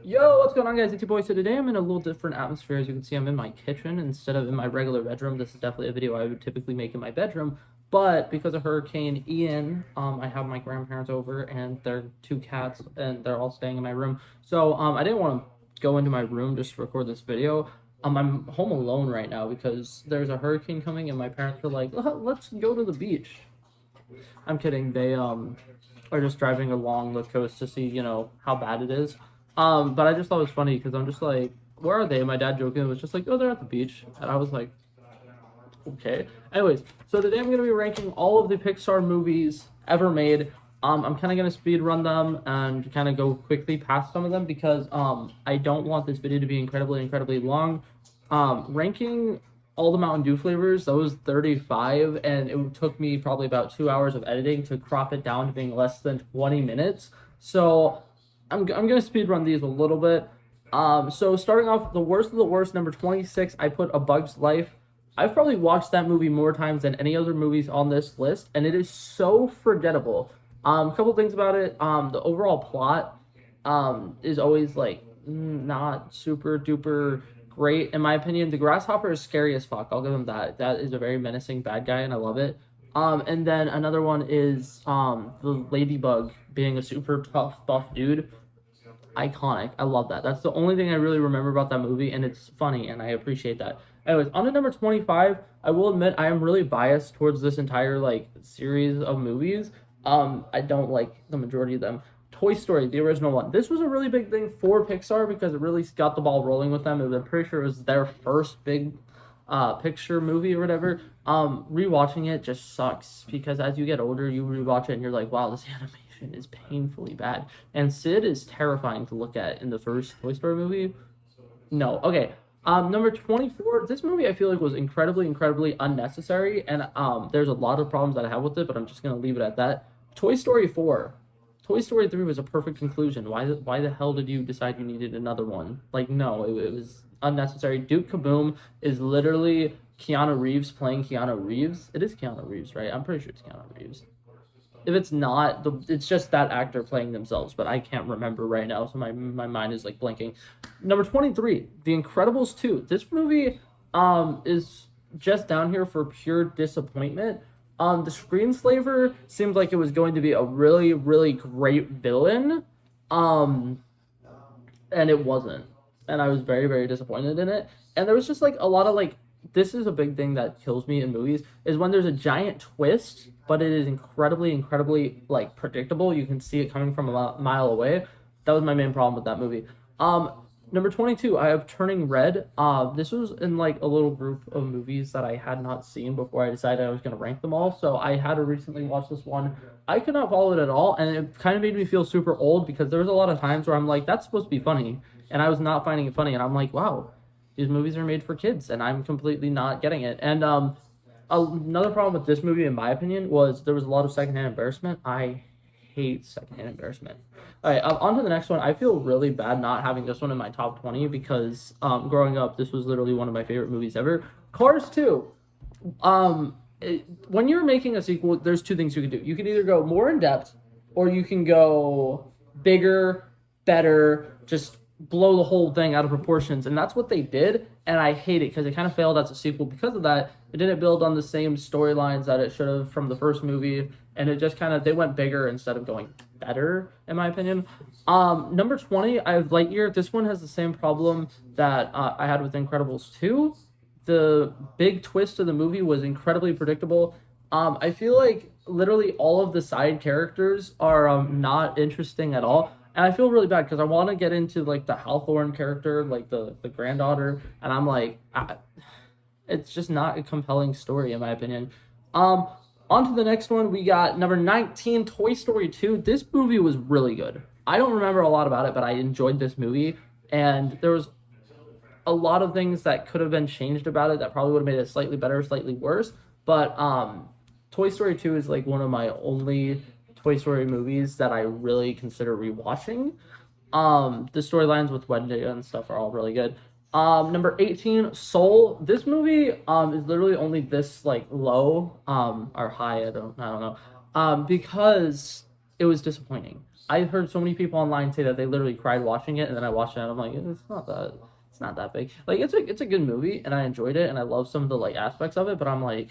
Yo, what's going on, guys? It's your boy. So today I'm in a little different atmosphere. As you can see, I'm in my kitchen instead of in my regular bedroom. This is definitely a video I would typically make in my bedroom, but because of Hurricane Ian, I have my grandparents over and their two cats, and they're all staying in my room. So I didn't want to go into my room just to record this video. I'm home alone right now because there's a hurricane coming, and my parents were like, "Let's go to the beach." I'm kidding. They are just driving along the coast to see, how bad it is. But I just thought it was funny because I'm just like, where are they? My dad joking was just like, oh, they're at the beach, and I was like, okay. Anyways, so today I'm gonna be ranking all of the Pixar movies ever made. I'm kind of gonna speed run them and kind of go quickly past some of them because I don't want this video to be incredibly long. Ranking all the Mountain Dew flavors, that was 35, and it took me probably about 2 hours of editing to crop it down to being less than 20 minutes. So I'm gonna speed run these a little bit. So starting off, the worst of the worst, number 26, I put A Bug's Life. I've probably watched that movie more times than any other movies on this list, and it is so forgettable. A couple things about it. The overall plot is always like not super duper great in my opinion. The grasshopper is scary as fuck. I'll give him that. That is a very menacing bad guy, and I love it. And then another one is the ladybug being a super tough buff dude. Iconic. I love that. That's the only thing I really remember about that movie, and it's funny, and I appreciate that. Anyways, on to number 25, I will admit I am really biased towards this entire like series of movies. I don't like the majority of them. Toy Story, the original one. This was a really big thing for Pixar because it really got the ball rolling with them. I'm pretty sure it was their first big picture movie or whatever. Rewatching it just sucks because as you get older, you rewatch it and you're like, wow, this animation is painfully bad. And Sid is terrifying to look at in the first Toy Story movie. No, okay. Number 24. This movie I feel like was incredibly unnecessary, and there's a lot of problems that I have with it, but I'm just gonna leave it at that. Toy Story 4. Toy Story 3 was a perfect conclusion. Why the hell did you decide you needed another one? Like, no, it was unnecessary. Duke Kaboom is literally Keanu Reeves playing Keanu Reeves. It is Keanu Reeves, right? I'm pretty sure it's Keanu Reeves. If it's not, it's just that actor playing themselves, but I can't remember right now, so my mind is like blinking. Number 23, The Incredibles 2. This movie is just down here for pure disappointment. The screenslaver seemed like it was going to be a really great villain. Um, and it wasn't. And I was very disappointed in it. And there was just like a lot of like this is a big thing that kills me in movies is when there's a giant twist, but it is incredibly like predictable. You can see it coming from a mile away. That was my main problem with that movie. Number 22, I have Turning Red. This was in like a little group of movies that I had not seen before I decided I was going to rank them all. So I had to recently watch this one. I could not follow it at all, and it kind of made me feel super old because there was a lot of times where I'm like, that's supposed to be funny, and I was not finding it funny, and I'm like, wow, these movies are made for kids, and I'm completely not getting it. And another problem with this movie, in my opinion, was there was a lot of secondhand embarrassment. I hate secondhand embarrassment. All right, on to the next one. I feel really bad not having this one in my top 20 because growing up, this was literally one of my favorite movies ever. Cars 2. When you're making a sequel, there's two things you can do. You can either go more in depth, or you can go bigger, better, just blow the whole thing out of proportions, and that's what they did, and I hate it because it kind of failed as a sequel because of that. It didn't build on the same storylines that it should have from the first movie, and it just kind of they went bigger instead of going better, in my opinion. Number 20, I have Lightyear. This one has the same problem that I had with Incredibles 2. The big twist of the movie was incredibly predictable. I feel like literally all of the side characters are not interesting at all. And I feel really bad because I want to get into like the Hawthorne character, like the granddaughter, and I'm like, it's just not a compelling story in my opinion. On to the next one, we got number 19, Toy Story 2. This movie was really good. I don't remember a lot about it, but I enjoyed this movie, and there was a lot of things that could have been changed about it that probably would have made it slightly better, slightly worse. But Toy Story 2 is like one of my only Toy Story movies that I really consider rewatching. The storylines with Wendy and stuff are all really good. Number 18, Soul. This movie is literally only this like low or high. I don't know. Because it was disappointing. I've heard so many people online say that they literally cried watching it, and then I watched it and I'm like, it's not that big. Like it's a good movie, and I enjoyed it, and I love some of the like aspects of it, but I'm like,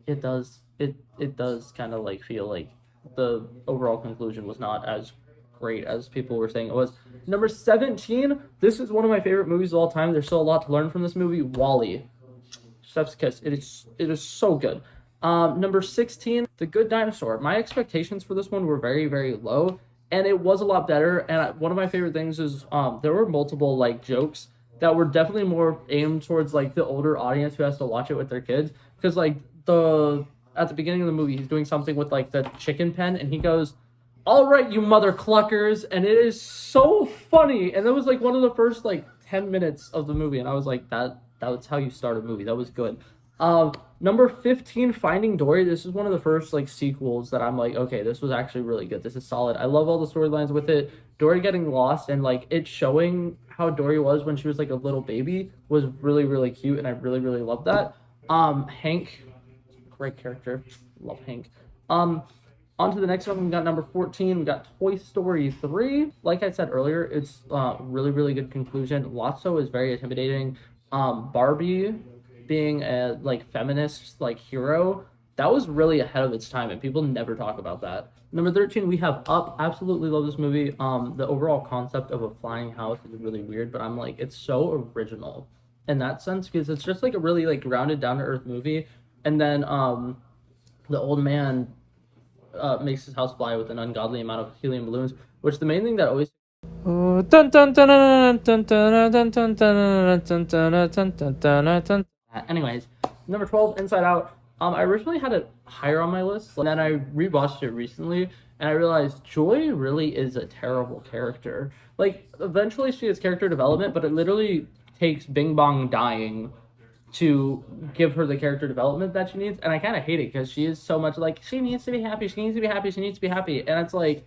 it does kind of like feel like the overall conclusion was not as great as people were saying it was. Number 17, this is one of my favorite movies of all time. There's still a lot to learn from this movie. Wall-E. Chef's kiss. It is so good. Number 16, The Good Dinosaur. My expectations for this one were very, very low, and it was a lot better. And one of my favorite things is there were multiple like jokes that were definitely more aimed towards like the older audience who has to watch it with their kids. Because like the at the beginning of the movie, he's doing something with like the chicken pen, and he goes, "All right, you mother cluckers," and it is so funny. And that was like one of the first like 10 minutes of the movie, and I was like, that was how you start a movie. That was good. Number 15, Finding Dory. This is one of the first like sequels that I'm like, okay, this was actually really good. This is solid. I love all the storylines with it. Dory getting lost and like it showing how Dory was when she was like a little baby was really, really cute, and I really, really loved that. Hank, great character. Love Hank. Um, On to the next one. We got number 14. We got Toy Story 3. Like I said earlier, it's really, really good conclusion. Lotso is very intimidating. Barbie being a like feminist like hero, that was really ahead of its time, and people never talk about that. Number 13, we have Up. Absolutely love this movie. The overall concept of a flying house is really weird, but I'm like, it's so original in that sense because it's just like a really like grounded, down to earth movie. And then the old man makes his house fly with an ungodly amount of helium balloons, which the main thing that always anyways, number 12, Inside Out. I originally had it higher on my list, and then I rewatched it recently, and I realized Joy really is a terrible character. Like, eventually she has character development, but it literally takes Bing Bong dying to give her the character development that she needs, and I kind of hate it because she is so much like, she needs to be happy, she needs to be happy, she needs to be happy, and it's like,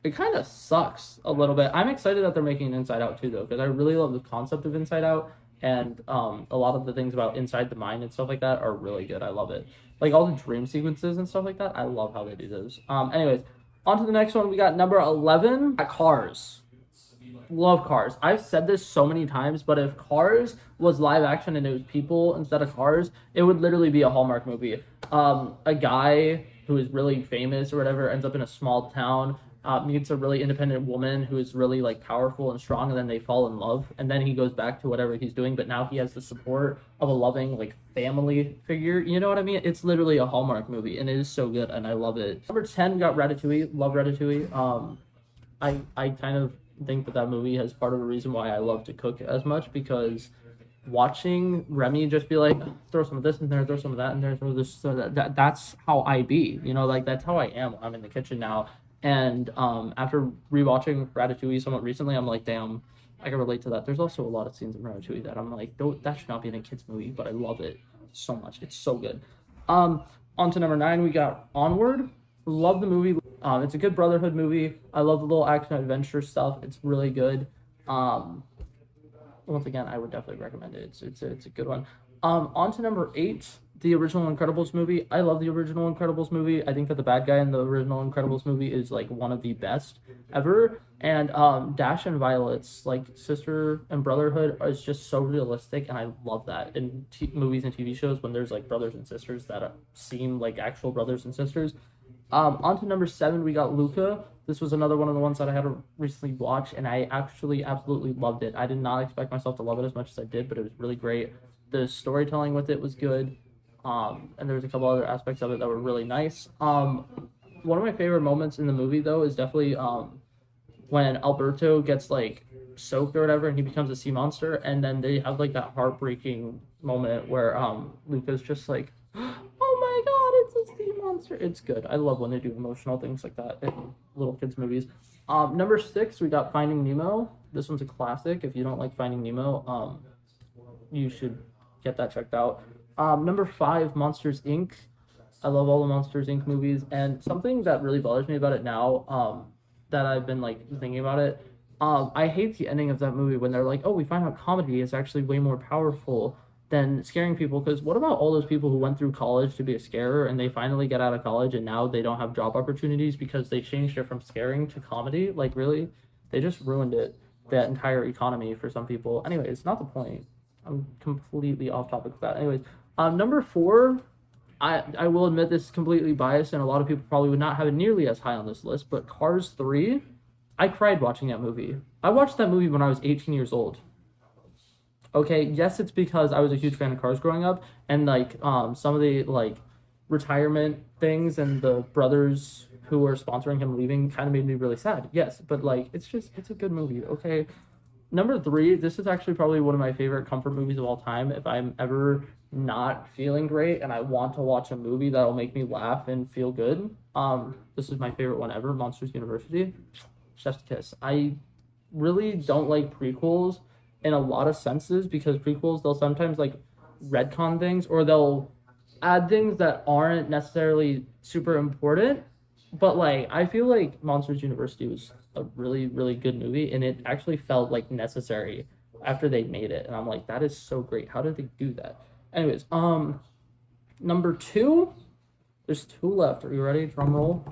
it kind of sucks a little bit. I'm excited that they're making Inside Out too, though, because I really love the concept of Inside Out, and a lot of the things about inside the mind and stuff like that are really good. I love it. Like all the dream sequences and stuff like that. I love how they do those. Anyways, on to the next one. We got number 11, Cars. Love Cars. I've said this so many times, but if Cars was live action and it was people instead of cars, it would literally be a Hallmark movie. A guy who is really famous or whatever ends up in a small town, meets a really independent woman who is really like powerful and strong, and then they fall in love, and then he goes back to whatever he's doing, but now he has the support of a loving like family figure. You know what I mean? It's literally a Hallmark movie, and it is so good, and I love it. Number 10, we got Ratatouille. Love Ratatouille. I kind of think that movie has part of the reason why I love to cook as much, because watching Remy just be like, throw some of this in there, throw some of that in there, throw this, so that's how I be, you know, like that's how I am when I'm in the kitchen now. And after rewatching Ratatouille somewhat recently, I'm like, damn, I can relate to that. There's also a lot of scenes in Ratatouille that I'm like, that should not be in a kids movie, but I love it so much. It's so good. On to number 9, we got Onward. Love the movie. It's a good brotherhood movie. I love the little action adventure stuff. It's really good. Once again, I would definitely recommend it. It's a good one. On to number 8, the original Incredibles movie. I love the original Incredibles movie. I think that the bad guy in the original Incredibles movie is like one of the best ever. And Dash and Violet's like sister and brotherhood is just so realistic, and I love that in movies and TV shows when there's like brothers and sisters that seem like actual brothers and sisters. On to number 7, we got Luca. This was another one of the ones that I had to recently watch, and I actually absolutely loved it. I did not expect myself to love it as much as I did, but it was really great. The storytelling with it was good, and there was a couple other aspects of it that were really nice. One of my favorite moments in the movie, though, is definitely when Alberto gets like soaked or whatever, and he becomes a sea monster, and then they have like that heartbreaking moment where Luca's just like, oh my god, it's a sea monster. It's good. I love when they do emotional things like that in little kids movies. Number 6, we got Finding Nemo. This one's a classic. If you don't like Finding Nemo, you should get that checked out. Number 5, Monsters Inc. I love all the Monsters Inc. movies, and something that really bothers me about it now, that I've been like thinking about it. I hate the ending of that movie when they're like, oh, we find out comedy is actually way more powerful than scaring people. Because what about all those people who went through college to be a scarer and they finally get out of college and now they don't have job opportunities because they changed it from scaring to comedy? Like, really? They just ruined it, that entire economy for some people. Anyway, it's not the point. I'm completely off topic with that. Anyways, number four, I will admit this is completely biased, and a lot of people probably would not have it nearly as high on this list, but Cars 3, I cried watching that movie. I watched that movie when I was 18 years old. Okay, yes, it's because I was a huge fan of Cars growing up, and like some of the like retirement things and the brothers who were sponsoring him leaving kind of made me really sad. Yes, but like it's a good movie. Okay, number three, this is actually probably one of my favorite comfort movies of all time. If I'm ever not feeling great and I want to watch a movie that'll make me laugh and feel good, this is my favorite one ever, Monsters University. Chef's Kiss. I really don't like prequels in a lot of senses because prequels they'll sometimes like retcon things or they'll add things that aren't necessarily super important. But like I feel like Monsters University was a really really good movie and it actually felt like necessary after they made it and I'm like that is so great. How did they do that? Anyways, number two, there's two left. Are you ready? Drum roll.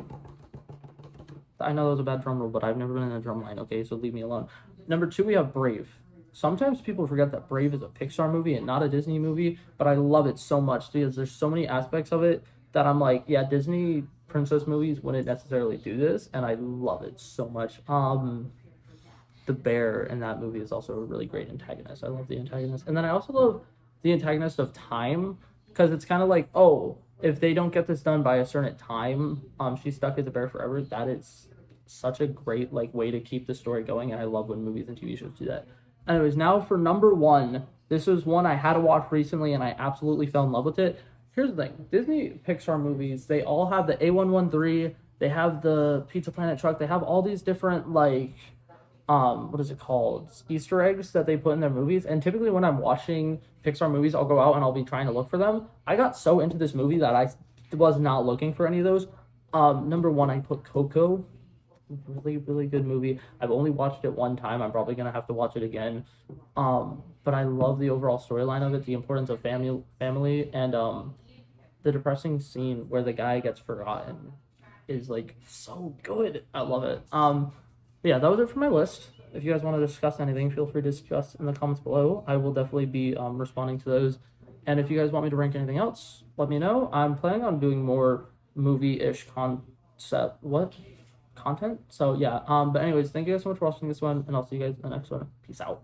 I know that was a bad drum roll, but I've never been in a drum line, okay? So leave me alone. Number two, we have Brave. Sometimes people forget that Brave is a Pixar movie and not a Disney movie, but I love it so much because there's so many aspects of it that I'm like, yeah, Disney princess movies wouldn't necessarily do this, and I love it so much. The bear in that movie is also a really great antagonist. I love the antagonist. And then I also love the antagonist of time because it's kind of like, oh, if they don't get this done by a certain time, she's stuck as a bear forever. That is such a great like way to keep the story going, and I love when movies and TV shows do that. Anyways, now for number one, this was one I had to watch recently, and I absolutely fell in love with it. Here's the thing: Disney Pixar movies, they all have the A113, they have the Pizza Planet truck, they have all these different like what is it called, Easter eggs that they put in their movies. And typically when I'm watching Pixar movies, I'll go out and I'll be trying to look for them. I got so into this movie that I was not looking for any of those. Number one, I put Coco. Really really good movie. I've only watched it one time. I'm probably gonna have to watch it again. But I love the overall storyline of it, the importance of family, and the depressing scene where the guy gets forgotten is like so good. I love it. But yeah, that was it for my list. If you guys want to discuss anything, feel free to discuss in the comments below. I will definitely be responding to those. And if you guys want me to rank anything else, let me know. I'm planning on doing more movie-ish content. So yeah. But anyways, thank you guys so much for watching this one, and I'll see you guys in the next one. Peace out.